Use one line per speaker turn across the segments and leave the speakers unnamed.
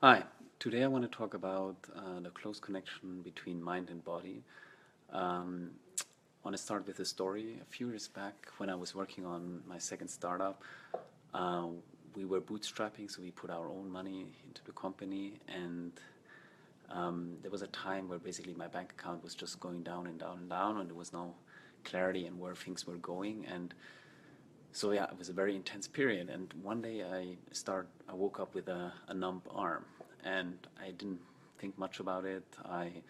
Hi, today I want to talk about the close connection between mind and body. Um, I want to start with a story. A few years back, when I was working on my second startup, uh, we were bootstrapping, so we put our own money into the company, and there was a time where basically my bank account was just going down and down and down, and there was no clarity in where things were going. And so yeah, it was a very intense period. And one day I woke up with a numb arm, and I didn't think much about it. I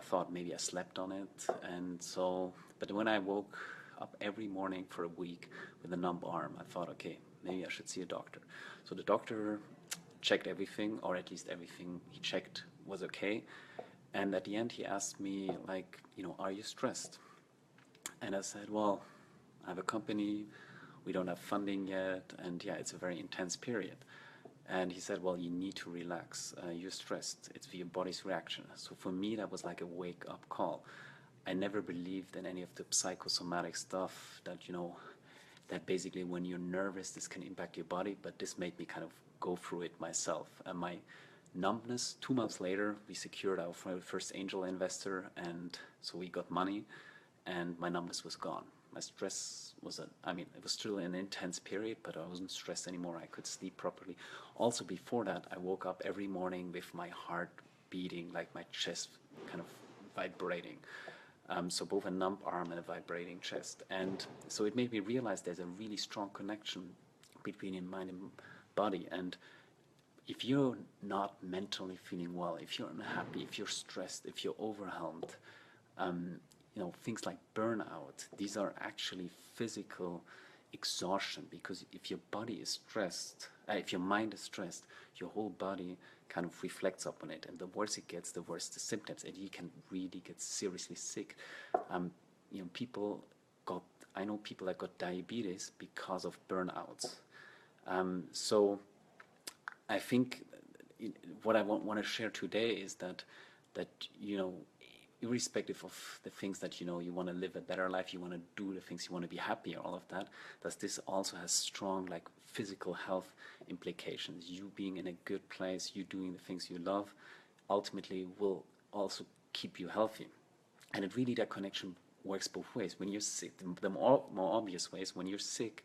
thought maybe I slept on it, and so. But when I woke up every morning for a week with a numb arm, I thought, okay, maybe I should see a doctor. So the doctor checked everything, or at least everything he checked was okay. And at the end, he asked me, like, are you stressed? And I said, well, I have a company, we don't have funding yet, and yeah, it's a very intense period. And he said, well, you need to relax. You're stressed. It's your body's reaction. So for me, that was like a wake up call. I never believed in any of the psychosomatic stuff that basically when you're nervous, this can impact your body, but this made me kind of go through it myself. And my numbness, 2 months later, we secured our first angel investor, and so we got money, and my numbness was gone. My stress was, it was still an intense period, but I wasn't stressed anymore. I could sleep properly. Also, before that, I woke up every morning with my heart beating, like my chest kind of vibrating. So both a numb arm and a vibrating chest. And so it made me realize there's a really strong connection between your mind and body. And if you're not mentally feeling well, if you're unhappy, if you're stressed, if you're overwhelmed, things like burnout, these are actually physical exhaustion, because if your body is stressed, if your mind is stressed, your whole body kind of reflects upon it, and the worse it gets, the worse the symptoms, and you can really get seriously sick. Um, people got, I know people that got diabetes because of burnouts. So I think what I want to share today is that irrespective of the things that you want to live a better life, you want to do the things, you want to be happy, all of that, that this also has strong like physical health implications. You being in a good place, you doing the things you love, ultimately will also keep you healthy. And it really, that connection works both ways. When you're sick, the more obvious ways, when you're sick,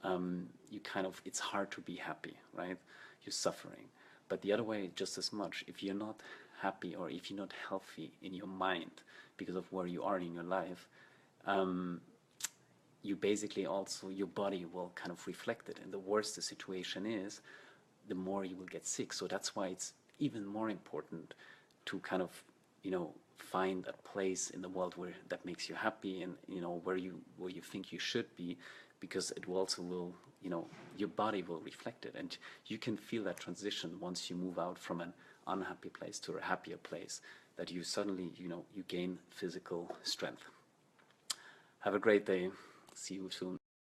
you kind of, it's hard to be happy, right? You're suffering. But the other way, just as much, if you're not happy or if you're not healthy in your mind because of where you are in your life, you basically also, your body will kind of reflect it. And the worse the situation is, the more you will get sick. So that's why it's even more important to kind of, find a place in the world where that makes you happy, and where you think you should be, because it will also will, your body will reflect it, and you can feel that transition once you move out from an unhappy place to a happier place, that you suddenly, you gain physical strength. Have a great day. See you soon.